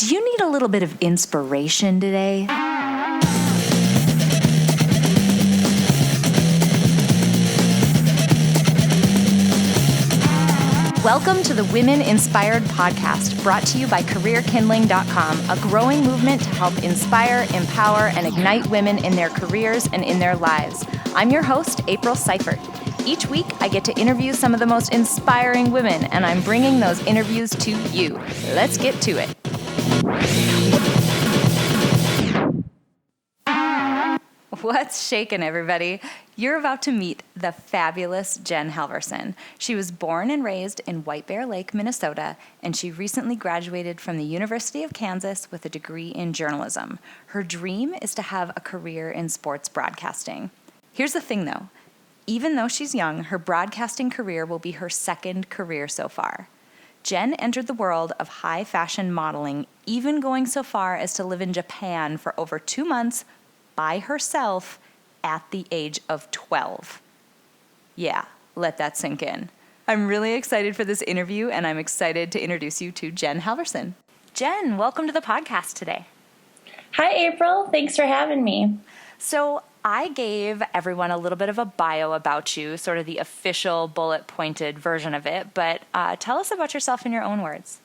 Do you need a little bit of inspiration today? Welcome to the Women Inspired Podcast, brought to you by CareerKindling.com, a growing movement to help inspire, empower, and ignite women in their careers and in their lives. I'm your host, April Seifert. Each week, I get to interview some of the most inspiring women, and I'm bringing those interviews to you. Let's get to it. What's shaking, everybody? You're about to meet the fabulous Jen Halvorson. She was born and raised in White Bear Lake, Minnesota, and she recently graduated from the University of Kansas with a degree in journalism. Her dream is to have a career in sports broadcasting. Here's the thing, though. Even though she's young, her broadcasting career will be her second career so far. Jen entered the world of high fashion modeling, even going so far as to live in Japan for over 2 months by herself at the age of 12. Yeah, let that sink in. I'm really excited for this interview, and I'm excited to introduce you to Jen Halvorson. Jen, welcome to the podcast today. Hi, April. Thanks for having me. So I gave everyone a little bit of a bio about you, sort of the official bullet-pointed version of it, but tell us about yourself in your own words.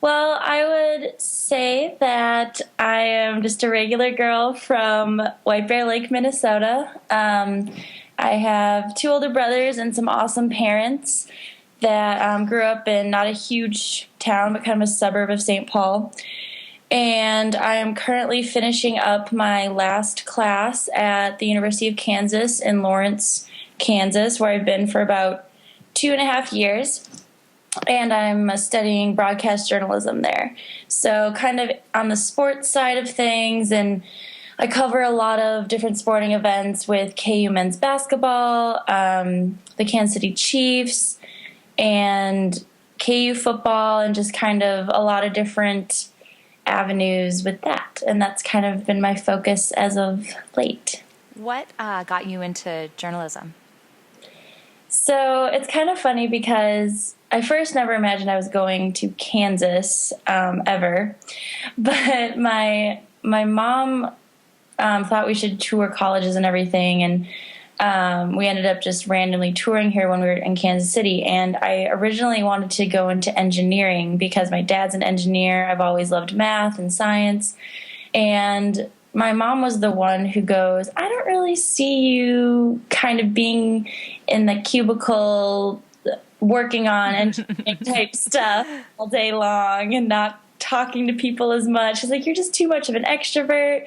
Well, I would say that I am just a regular girl from White Bear Lake, Minnesota. I have 2 older brothers and some awesome parents that grew up in not a huge town, but kind of a suburb of St. Paul. And I am currently finishing up my last class at the University of Kansas in Lawrence, Kansas, where I've been for about 2.5 years. And I'm studying broadcast journalism there. So kind of on the sports side of things, and I cover a lot of different sporting events with KU men's basketball, the Kansas City Chiefs, and KU football, and just kind of a lot of different avenues with that. And that's kind of been my focus as of late. What got you into journalism? So it's kind of funny because I first never imagined I was going to Kansas ever, but my mom thought we should tour colleges and everything, and we ended up just randomly touring here when we were in Kansas City. And I originally wanted to go into engineering because my dad's an engineer. I've always loved math and science, and my mom was the one who goes, I don't really see you kind of being in the cubicle working on engineering type stuff all day long and not talking to people as much. She's like, you're just too much of an extrovert.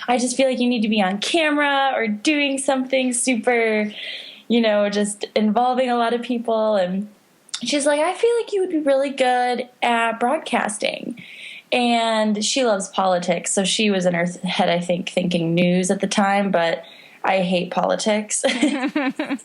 I just feel like you need to be on camera or doing something super, just involving a lot of people. And she's like, I feel like you would be really good at broadcasting. And she loves politics, so she was in her head, I think, thinking news at the time, but I hate politics. And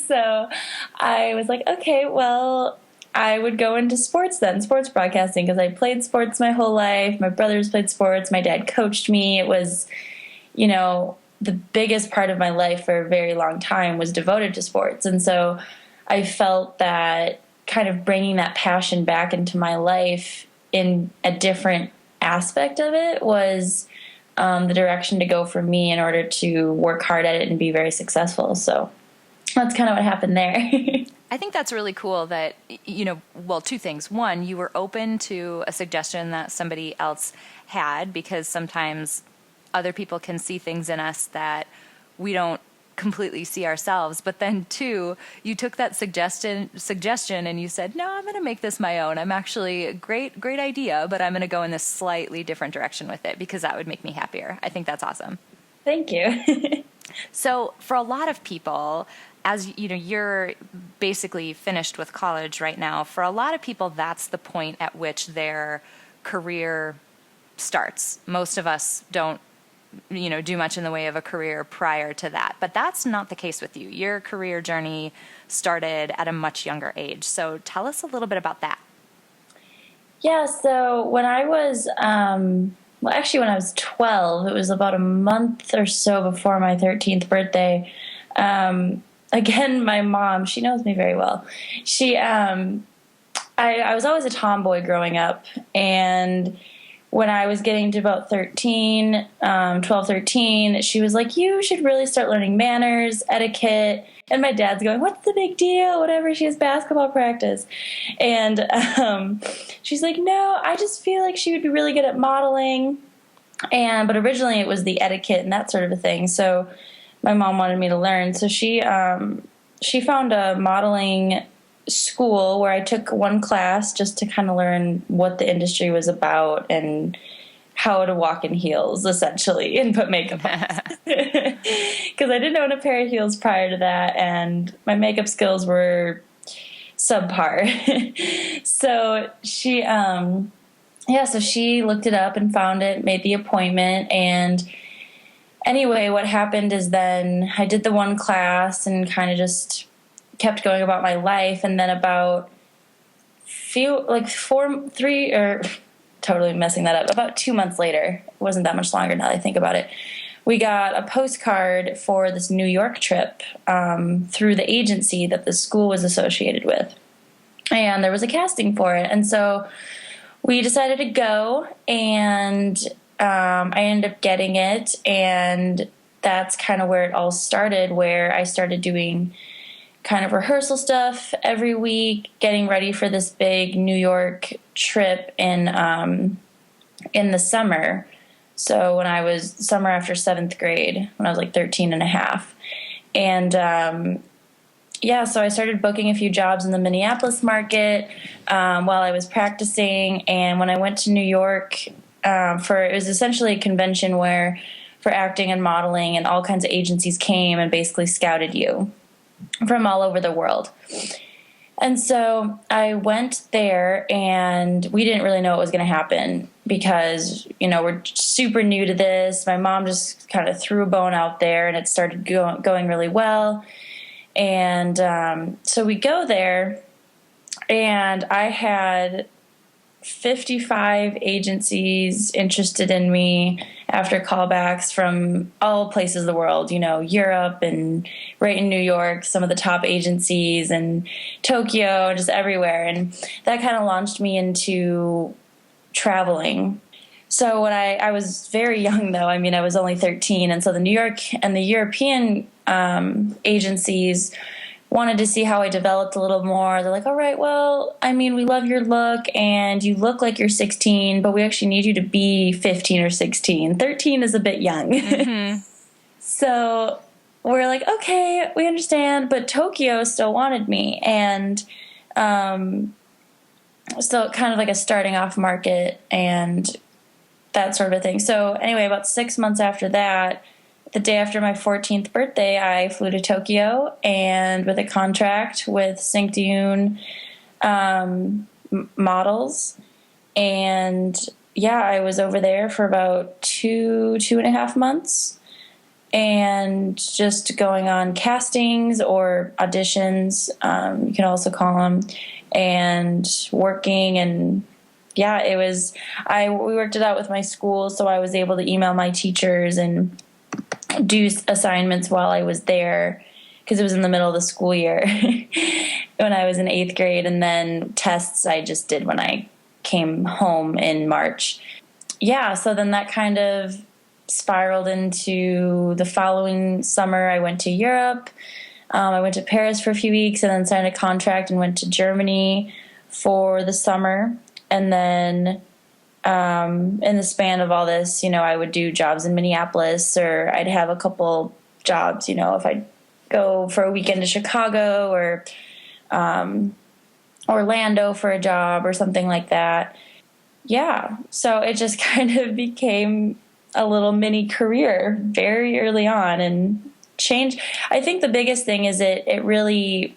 so I was like, okay, well, I would go into sports then, sports broadcasting, because I played sports my whole life. My brothers played sports. My dad coached me. It was, the biggest part of my life for a very long time was devoted to sports. And so I felt that kind of bringing that passion back into my life in a different aspect of it was the direction to go for me in order to work hard at it and be very successful. So that's kind of what happened there. I think that's really cool that, 2 things. One, you were open to a suggestion that somebody else had, because sometimes other people can see things in us that we don't completely see ourselves. But then 2, you took that suggestion and you said, no, I'm going to make this my own. I'm actually a great idea, but I'm going to go in this slightly different direction with it because that would make me happier. I think that's awesome. Thank you. So for a lot of people, as you're basically finished with college right now, for a lot of people, that's the point at which their career starts. Most of us don't do much in the way of a career prior to that. But that's not the case with you. Your career journey started at a much younger age. So tell us a little bit about that. Yeah, so when I was, when I was 12, it was about a month or so before my 13th birthday. Again, my mom, she knows me very well. I was always a tomboy growing up, and when I was getting to about 13, 12, 13, she was like, you should really start learning manners, etiquette. And my dad's going, what's the big deal? Whatever, she has basketball practice. And she's like, no, I just feel like she would be really good at modeling. But originally it was the etiquette and that sort of a thing. So my mom wanted me to learn. So she found a modeling school where I took one class just to kind of learn what the industry was about and how to walk in heels, essentially, and put makeup on. Because I didn't own a pair of heels prior to that, and my makeup skills were subpar. So so she looked it up and found it, made the appointment, and anyway, what happened is then I did the one class and kind of just kept going about my life, and then about totally messing that up, about 2 months later, it wasn't that much longer now that I think about it, we got a postcard for this New York trip through the agency that the school was associated with, and there was a casting for it, and so we decided to go, and I ended up getting it, and that's kind of where it all started, where I started doing kind of rehearsal stuff every week, getting ready for this big New York trip in the summer. So when I was summer after 7th grade, when I was like 13 and a half. And so I started booking a few jobs in the Minneapolis market while I was practicing. And when I went to New York it was essentially a convention where for acting and modeling, and all kinds of agencies came and basically scouted you from all over the world. And so I went there, and we didn't really know what was going to happen because, we're super new to this. My mom just kind of threw a bone out there, and it started going really well. And so we go there, and I had 55 agencies interested in me after callbacks from all places of the world, Europe and right in New York, some of the top agencies, and Tokyo, just everywhere. And that kind of launched me into traveling. So when I was very young, though, I was only 13. And so the New York and the European agencies wanted to see how I developed a little more. They're like, all right, well, we love your look, and you look like you're 16, but we actually need you to be 15 or 16. 13 is a bit young. Mm-hmm. So we're like, okay, we understand, but Tokyo still wanted me, and still kind of like a starting off market and that sort of a thing. So anyway, about 6 months after that, the day after my 14th birthday, I flew to Tokyo, and with a contract with Cinq d'Une models. And I was over there for about 2.5 months, and just going on castings or auditions, you can also call them, and working. And we worked it out with my school, so I was able to email my teachers and do assignments while I was there, because it was in the middle of the school year when I was in 8th grade, and then tests I just did when I came home in March. So then that kind of spiraled into the following summer. I went to Europe. I went to Paris for a few weeks, and then signed a contract and went to Germany for the summer. And then in the span of all this, I would do jobs in Minneapolis, or I'd have a couple jobs, if I'd go for a weekend to Chicago or Orlando for a job or something like that. So it just kind of became a little mini career very early on, and changed. I think the biggest thing is it really,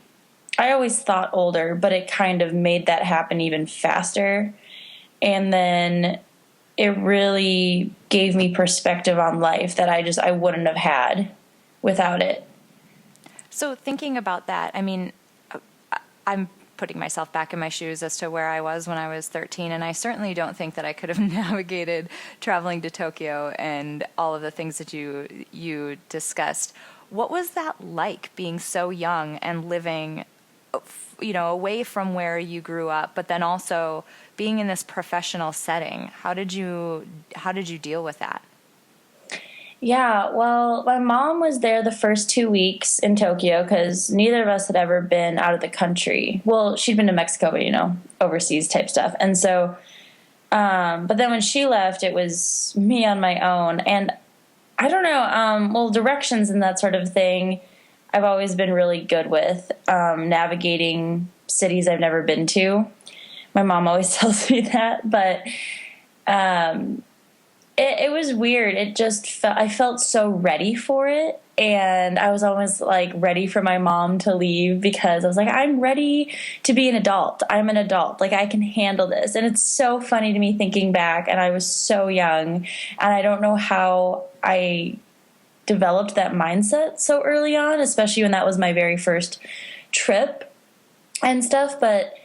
I always thought older, but it kind of made that happen even faster. And then it really gave me perspective on life that I wouldn't have had without it. So thinking about that, I'm putting myself back in my shoes as to where I was when I was 13, and I certainly don't think that I could have navigated traveling to Tokyo and all of the things that you discussed. What was that like, being so young and living away from where you grew up, but then also being in this professional setting. How did you deal with that? Yeah, well, my mom was there the first 2 weeks in Tokyo because neither of us had ever been out of the country. Well, she'd been to Mexico, but overseas type stuff. And so, but then when she left, it was me on my own. And I don't know, well, directions and that sort of thing, I've always been really good with navigating cities I've never been to. My mom always tells me that, but it was weird. It just I felt so ready for it. And I was almost like ready for my mom to leave because I was like, I'm ready to be an adult. I'm an adult. Like, I can handle this. And it's so funny to me thinking back. And I was so young. And I don't know how I developed that mindset so early on, especially when that was my very first trip and stuff. But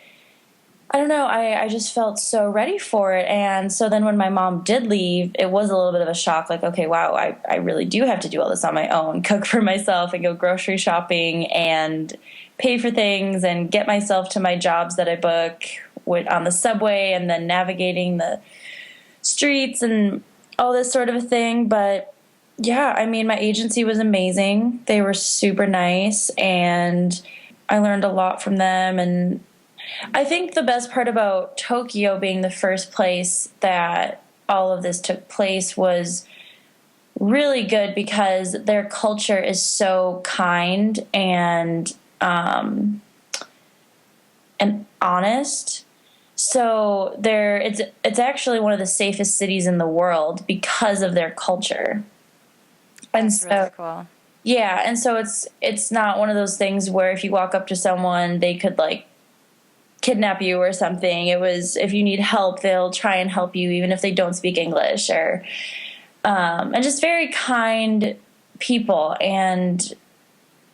I don't know, I just felt so ready for it. And so then when my mom did leave, it was a little bit of a shock. Like, okay, wow, I really do have to do all this on my own, cook for myself and go grocery shopping and pay for things and get myself to my jobs that I book on the subway and then navigating the streets and all this sort of a thing. But yeah, I mean, my agency was amazing. They were super nice and I learned a lot from them. And I think the best part about Tokyo being the first place that all of this took place was really good because their culture is so kind and honest. So it's actually one of the safest cities in the world because of their culture. And That's really cool. Yeah, and so it's not one of those things where if you walk up to someone, they could like kidnap you or something. It was, if you need help, they'll try and help you even if they don't speak English, or and just very kind people and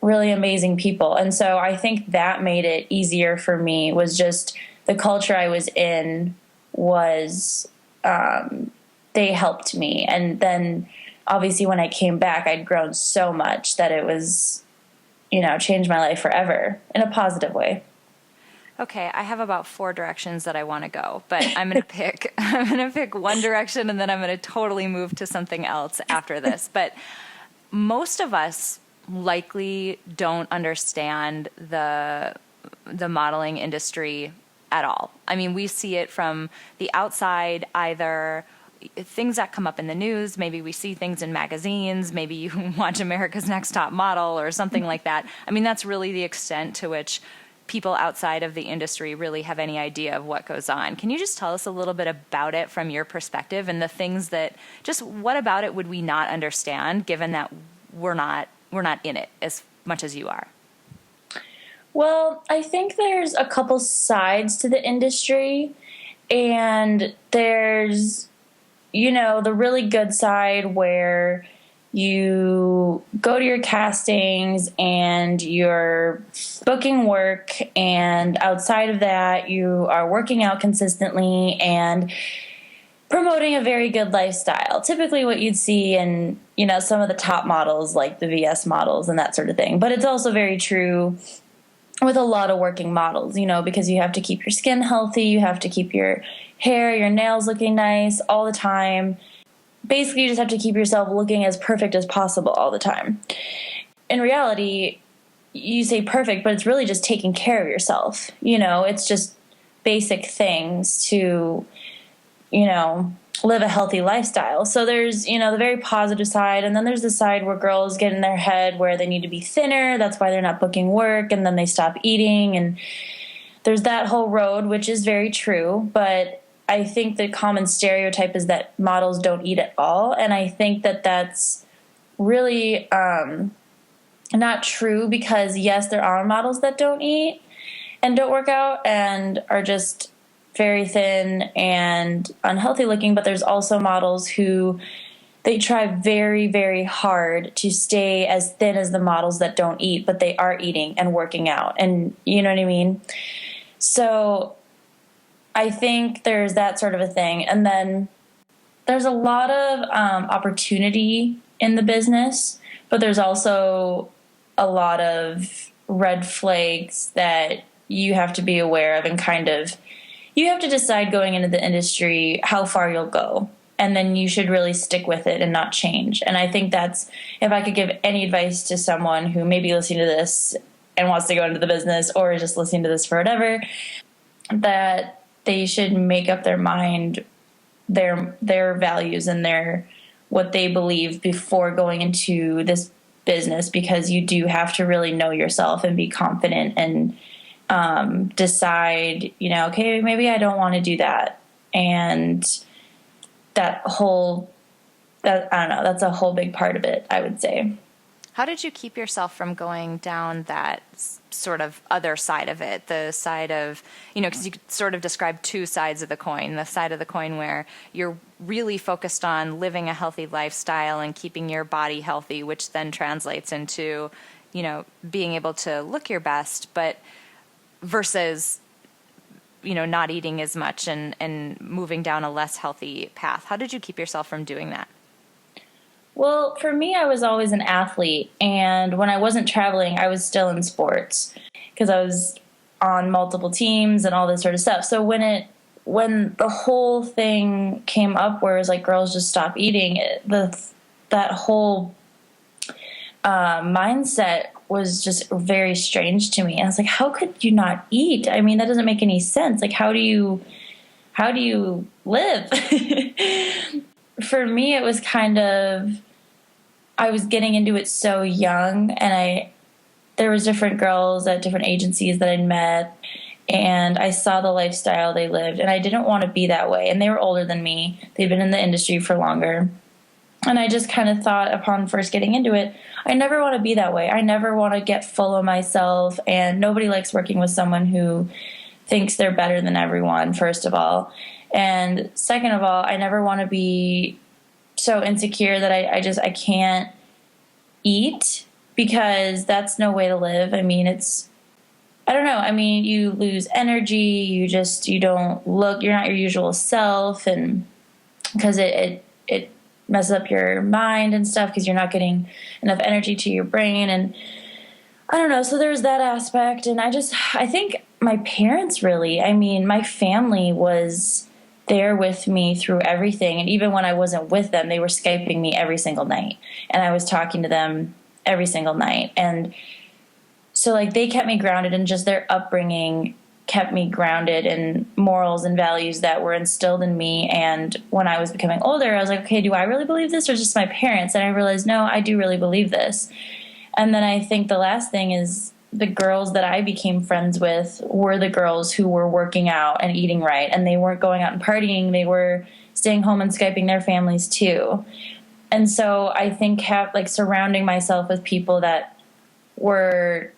really amazing people. And so I think that made it easier for me, was just the culture I was in was they helped me. And then obviously when I came back, I'd grown so much that it was, changed my life forever in a positive way. Okay, I have about 4 directions that I want to go, but I'm going to pick one direction and then I'm going to totally move to something else after this. But most of us likely don't understand the modeling industry at all. I mean, we see it from the outside, either things that come up in the news, maybe we see things in magazines, maybe you watch America's Next Top Model or something like that. I mean, that's really the extent to which people outside of the industry really have any idea of what goes on. Can you just tell us a little bit about it from your perspective and the things that, just what about it would we not understand, given that we're not in it as much as you are? Well, I think there's a couple sides to the industry, and there's, the really good side where you go to your castings and you're booking work, and outside of that you are working out consistently and promoting a very good lifestyle. Typically what you'd see in, some of the top models like the VS models and that sort of thing. But it's also very true with a lot of working models, because you have to keep your skin healthy, you have to keep your hair, your nails looking nice all the time. Basically, you just have to keep yourself looking as perfect as possible all the time. In reality, you say perfect, but it's really just taking care of yourself. It's just basic things to, live a healthy lifestyle. So there's, the very positive side, and then there's the side where girls get in their head where they need to be thinner. That's why they're not booking work, and then they stop eating. And there's that whole road, which is very true, but I think the common stereotype is that models don't eat at all. And I think that that's really not true, because yes, there are models that don't eat and don't work out and are just very thin and unhealthy looking, but there's also models who they try very, very hard to stay as thin as the models that don't eat, but they are eating and working out. And you know what I mean? So I think there's that sort of a thing. And then there's a lot of opportunity in the business, but there's also a lot of red flags that you have to be aware of, and kind of you have to decide going into the industry how far you'll go. And then you should really stick with it and not change. And I think that's, if I could give any advice to someone who may be listening to this and wants to go into the business, or is just listening to this for whatever, that they should make up their mind, their values and their what they believe before going into this business, because you do have to really know yourself and be confident and decide, okay, maybe I don't want to do that. And I don't know, that's a whole big part of it, I would say. How did you keep yourself from going down that sort of other side of it? The side of, because you sort of describe two sides of the coin. The side of the coin where you're really focused on living a healthy lifestyle and keeping your body healthy, which then translates into, being able to look your best, but versus, not eating as much and moving down a less healthy path. How did you keep yourself from doing that? Well, for me, I was always an athlete, and when I wasn't traveling, I was still in sports because I was on multiple teams and all this sort of stuff. So when the whole thing came up, where it was like girls just stop eating, that whole mindset was just very strange to me. And I was like, how could you not eat? I mean, that doesn't make any sense. Like, how do you live? For me, it was kind of, I was getting into it so young, and there was different girls at different agencies that I'd met, and I saw the lifestyle they lived, and I didn't want to be that way. And they were older than me. They'd been in the industry for longer. And I just kind of thought, upon first getting into it, I never want to be that way. I never want to get full of myself, and nobody likes working with someone who thinks they're better than everyone, first of all. And second of all, I never want to be so insecure that I can't eat, because that's no way to live. I mean, I don't know. I mean, you lose energy. You don't look, you're not your usual self. And because it messes up your mind and stuff, because you're not getting enough energy to your brain. And I don't know. So there's that aspect. And I think my parents really, my family was there with me through everything. And even when I wasn't with them, they were Skyping me every single night, and I was talking to them every single night. And so like they kept me grounded, and just their upbringing kept me grounded in morals and values that were instilled in me. And when I was becoming older, I was like, okay, do I really believe this, or just my parents? And I realized, no, I do really believe this. And then I think the last thing is, the girls that I became friends with were the girls who were working out and eating right, and they weren't going out and partying. They were staying home and Skyping their families too. And so I think surrounding myself with people that were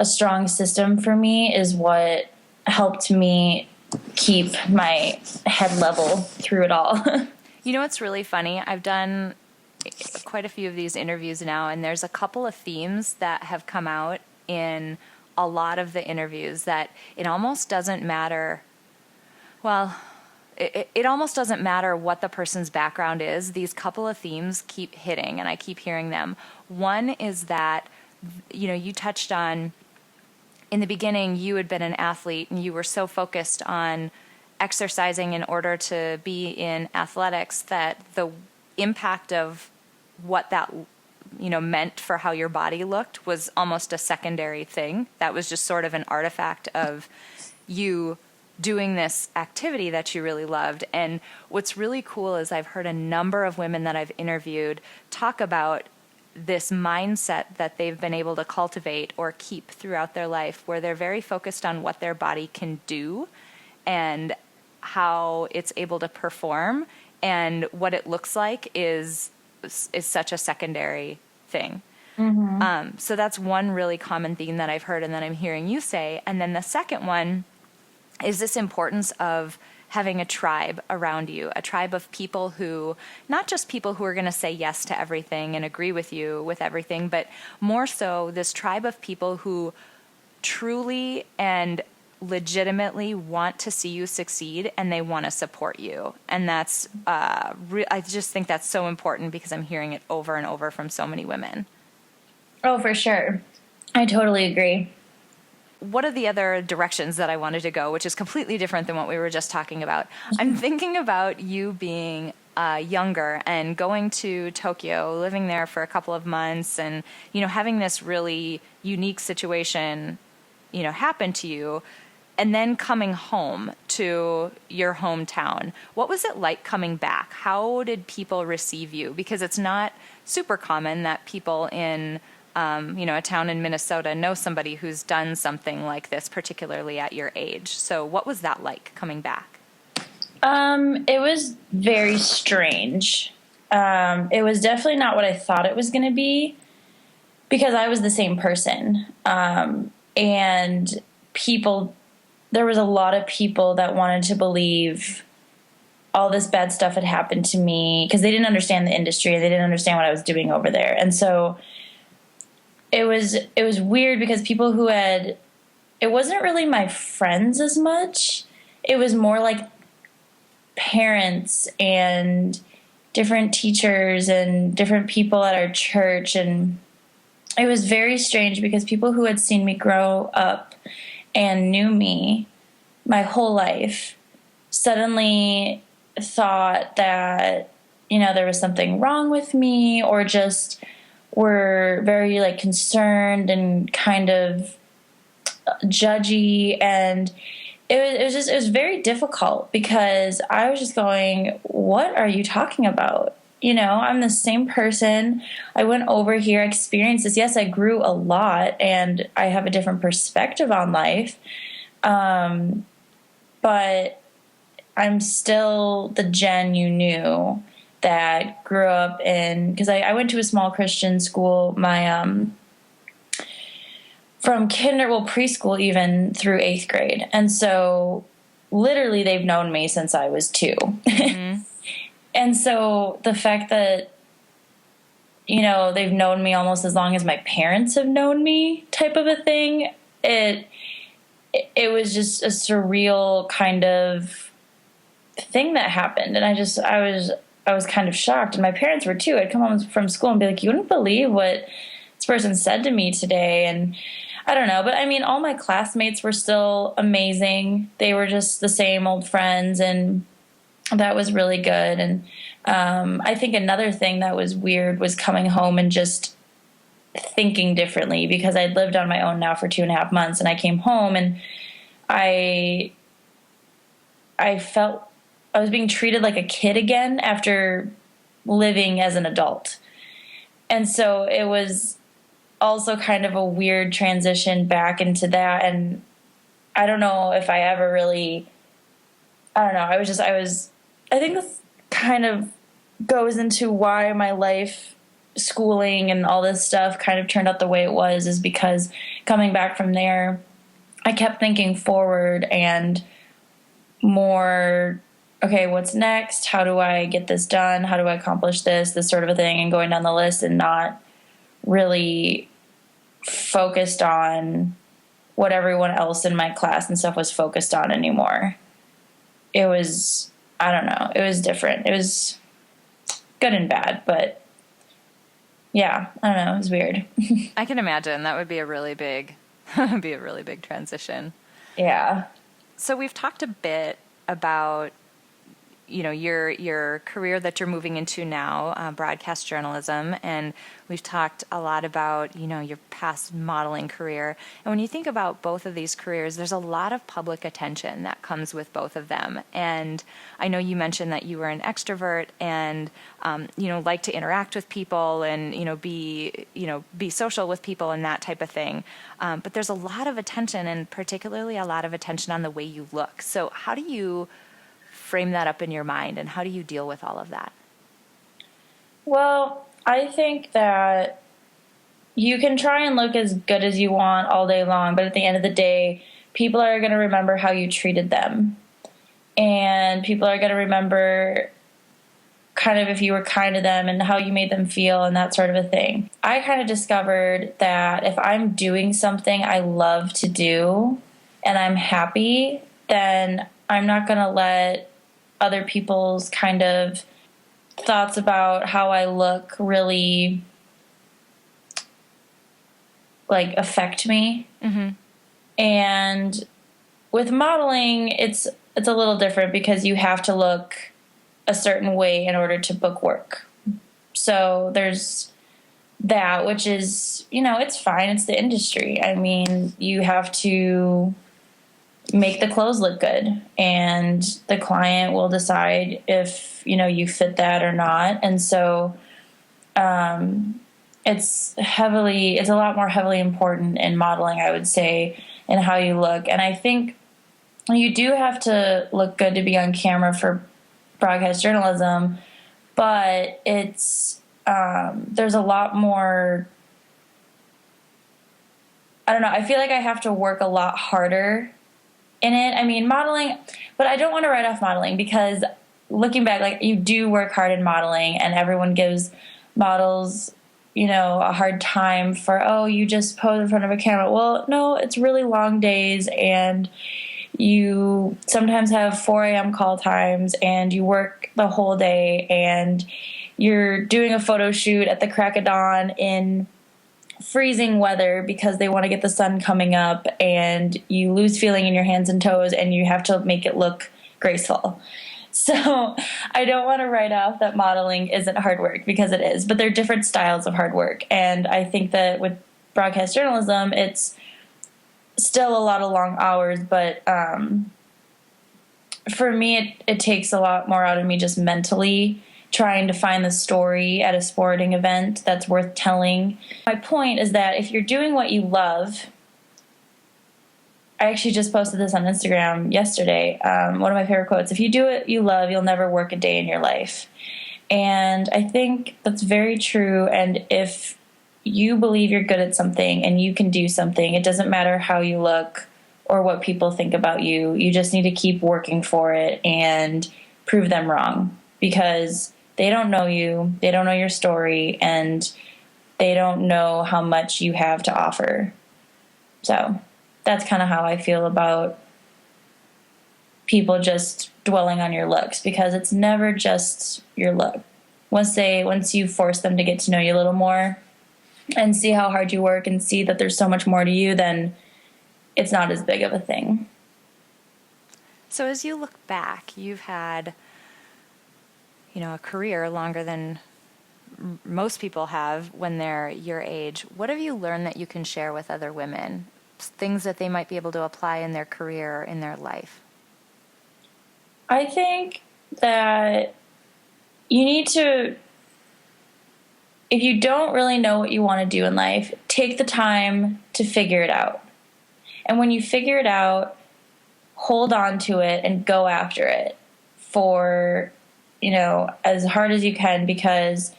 a strong system for me is what helped me keep my head level through it all. You know what's really funny? I've done quite a few of these interviews now, and there's a couple of themes that have come out in a lot of the interviews that it almost doesn't matter. Well, it almost doesn't matter what the person's background is. These couple of themes keep hitting, and I keep hearing them. One is that, you touched on, in the beginning, you had been an athlete, and you were so focused on exercising in order to be in athletics that the impact of what that meant for how your body looked was almost a secondary thing. That was just sort of an artifact of you doing this activity that you really loved. And what's really cool is I've heard a number of women that I've interviewed talk about this mindset that they've been able to cultivate or keep throughout their life, where they're very focused on what their body can do and how it's able to perform, and what it looks like is such a secondary thing. Mm-hmm. So that's one really common theme that I've heard and that I'm hearing you say. And then the second one is this importance of having a tribe around you, a tribe of people who, not just people who are going to say yes to everything and agree with you with everything, but more so this tribe of people who truly and legitimately want to see you succeed, and they want to support you. And that's, I just think that's so important, because I'm hearing it over and over from so many women. Oh, for sure. I totally agree. What are the other directions that I wanted to go, which is completely different than what we were just talking about? I'm thinking about you being younger and going to Tokyo, living there for a couple of months, and having this really unique situation, happen to you, and then coming home to your hometown. What was it like coming back? How did people receive you? Because it's not super common that people in a town in Minnesota know somebody who's done something like this, particularly at your age. So what was that like coming back? It was very strange. It was definitely not what I thought it was going to be, because I was the same person. And there was a lot of people that wanted to believe all this bad stuff had happened to me because they didn't understand the industry. They didn't understand what I was doing over there. And so it was weird because it wasn't really my friends as much. It was more like parents and different teachers and different people at our church. And it was very strange because people who had seen me grow up and knew me my whole life suddenly thought that, there was something wrong with me, or just were very like concerned and kind of judgy. And it was very difficult because I was just going, what are you talking about? I'm the same person. I went over here, experienced this. Yes, I grew a lot and I have a different perspective on life. But I'm still the Jen you knew that grew up because I went to a small Christian school. From preschool even through 8th grade. And so literally they've known me since I was 2. Mm-hmm. And so the fact that, they've known me almost as long as my parents have known me type of a thing, it was just a surreal kind of thing that happened. And I was kind of shocked. And my parents were too. I'd come home from school and be like, you wouldn't believe what this person said to me today. And I don't know. But I mean, all my classmates were still amazing. They were just the same old friends. And that was really good. And I think another thing that was weird was coming home and just thinking differently, because I'd lived on my own now for 2.5 months. And I came home and I felt I was being treated like a kid again after living as an adult. And so it was also kind of a weird transition back into that. And I don't know if I ever really, I don't know. I think this kind of goes into why my life, schooling and all this stuff kind of turned out the way it was, is because coming back from there, I kept thinking forward and more, okay, what's next? How do I get this done? How do I accomplish this sort of a thing, and going down the list and not really focused on what everyone else in my class and stuff was focused on anymore. It was, I don't know, it was different. It was good and bad, but yeah, I don't know, it was weird. I can imagine that would be a really big transition. Yeah. So we've talked a bit about your career that you're moving into now, broadcast journalism, and we've talked a lot about your past modeling career. And when you think about both of these careers, there's a lot of public attention that comes with both of them. And I know you mentioned that you were an extrovert and like to interact with people and be social with people and that type of thing. But there's a lot of attention, and particularly a lot of attention on the way you look. So how do you frame that up in your mind, and how do you deal with all of that? Well, I think that you can try and look as good as you want all day long, but at the end of the day, people are going to remember how you treated them. And people are going to remember kind of if you were kind to them and how you made them feel and that sort of a thing. I kind of discovered that if I'm doing something I love to do and I'm happy, then I'm not going to let other people's kind of thoughts about how I look really like affect me. And with modeling, it's a little different because you have to look a certain way in order to book work. So there's that, which is, it's fine. It's the industry. I mean, you have to make the clothes look good, and the client will decide if, you fit that or not. And so it's a lot more heavily important in modeling, I would say, in how you look. And I think you do have to look good to be on camera for broadcast journalism, but it's there's a lot more. I don't know. I feel like I have to work a lot harder in it. I mean, modeling, but I don't want to write off modeling, because looking back, like, you do work hard in modeling, and everyone gives models, a hard time for, oh, you just pose in front of a camera. Well, no, it's really long days, and you sometimes have 4 a.m. call times, and you work the whole day, and you're doing a photo shoot at the crack of dawn in freezing weather because they want to get the sun coming up, and you lose feeling in your hands and toes, and you have to make it look graceful. So I don't want to write off that modeling isn't hard work, because it is, but they're different styles of hard work. And I think that with broadcast journalism, it's still a lot of long hours, but for me, it takes a lot more out of me just mentally trying to find the story at a sporting event that's worth telling. My point is that if you're doing what you love, I actually just posted this on Instagram yesterday, one of my favorite quotes: if you do what you love, you'll never work a day in your life. And I think that's very true. And if you believe you're good at something and you can do something, it doesn't matter how you look or what people think about you. You just need to keep working for it and prove them wrong, because they don't know you, they don't know your story, and they don't know how much you have to offer. So that's kind of how I feel about people just dwelling on your looks, because it's never just your look. Once you force them to get to know you a little more and see how hard you work and see that there's so much more to you, then it's not as big of a thing. So as you look back, you've had, a career longer than most people have when they're your age. What have you learned that you can share with other women? Things that they might be able to apply in their career, in their life? I think that you need to, if you don't really know what you want to do in life, take the time to figure it out. And when you figure it out, hold on to it and go after it for, as hard as you can, because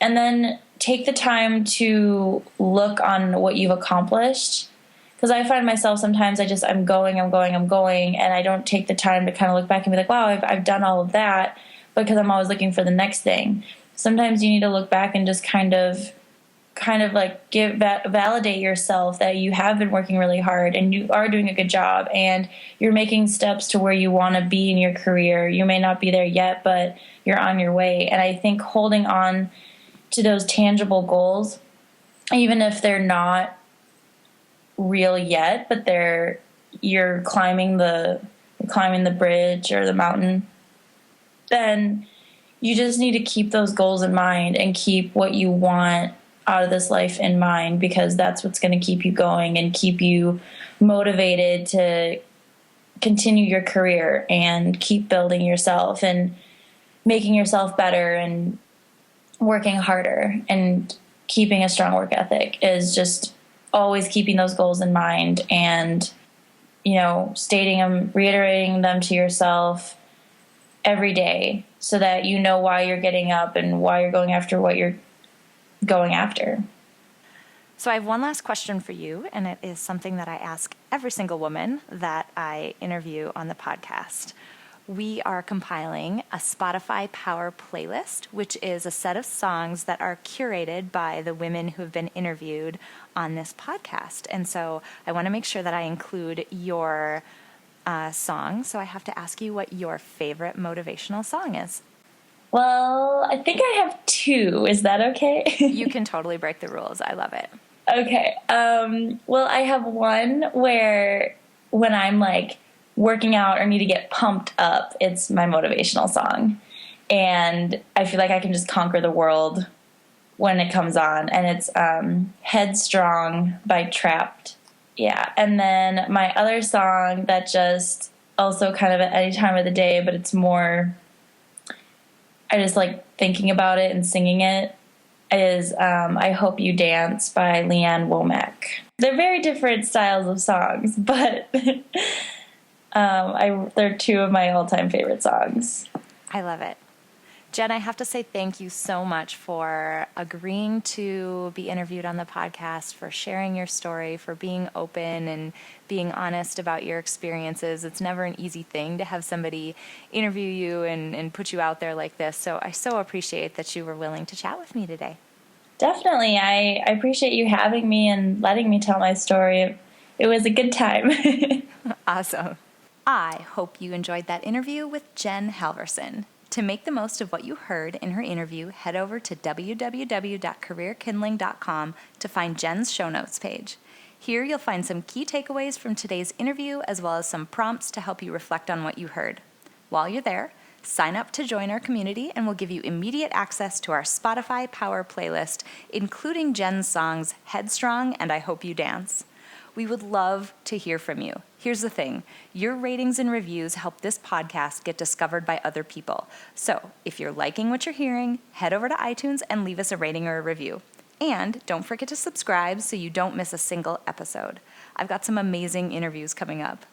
and then take the time to look on what you've accomplished. Because I find myself sometimes I'm going, and I don't take the time to kind of look back and be like, wow, I've done all of that, because I'm always looking for the next thing. Sometimes you need to look back and just kind of like validate yourself that you have been working really hard and you are doing a good job and you're making steps to where you want to be in your career. You may not be there yet, but you're on your way. And I think holding on to those tangible goals, even if they're not real yet, but you're climbing the bridge or the mountain, then you just need to keep those goals in mind and keep what you want out of this life in mind, because that's what's going to keep you going and keep you motivated to continue your career and keep building yourself and making yourself better and working harder and keeping a strong work ethic. Is just always keeping those goals in mind and, stating them, reiterating them to yourself every day, so that you know why you're getting up and why you're going after what you're going after. So I have one last question for you, and it is something that I ask every single woman that I interview on the podcast. We are compiling a Spotify Power playlist, which is a set of songs that are curated by the women who have been interviewed on this podcast. And so I want to make sure that I include your song. So I have to ask you what your favorite motivational song is. Well, I think I have two. Is that okay? You can totally break the rules. I love it. Okay. Well, I have one where when I'm like working out or need to get pumped up, it's my motivational song. And I feel like I can just conquer the world when it comes on. And it's Headstrong by Trapped. Yeah. And then my other song that just also kind of at any time of the day, but it's more, I just like thinking about it and singing it, is I Hope You Dance by Leanne Womack. They're very different styles of songs, but they're two of my all-time favorite songs. I love it. Jen, I have to say thank you so much for agreeing to be interviewed on the podcast, for sharing your story, for being open and being honest about your experiences. It's never an easy thing to have somebody interview you and put you out there like this. So I so appreciate that you were willing to chat with me today. Definitely. I appreciate you having me and letting me tell my story. It was a good time. Awesome. I hope you enjoyed that interview with Jen Halvorson. To make the most of what you heard in her interview, head over to www.careerkindling.com to find Jen's show notes page. Here you'll find some key takeaways from today's interview as well as some prompts to help you reflect on what you heard. While you're there, sign up to join our community and we'll give you immediate access to our Spotify Power playlist, including Jen's songs Headstrong and I Hope You Dance. We would love to hear from you. Here's the thing. Your ratings and reviews help this podcast get discovered by other people. So if you're liking what you're hearing, head over to iTunes and leave us a rating or a review. And don't forget to subscribe so you don't miss a single episode. I've got some amazing interviews coming up.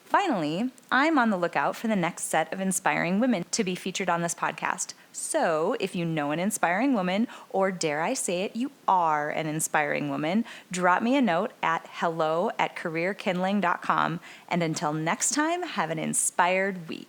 Finally, I'm on the lookout for the next set of inspiring women to be featured on this podcast. So if you know an inspiring woman, or dare I say it, you are an inspiring woman, drop me a note at hello@careerkindling.com. And until next time, have an inspired week.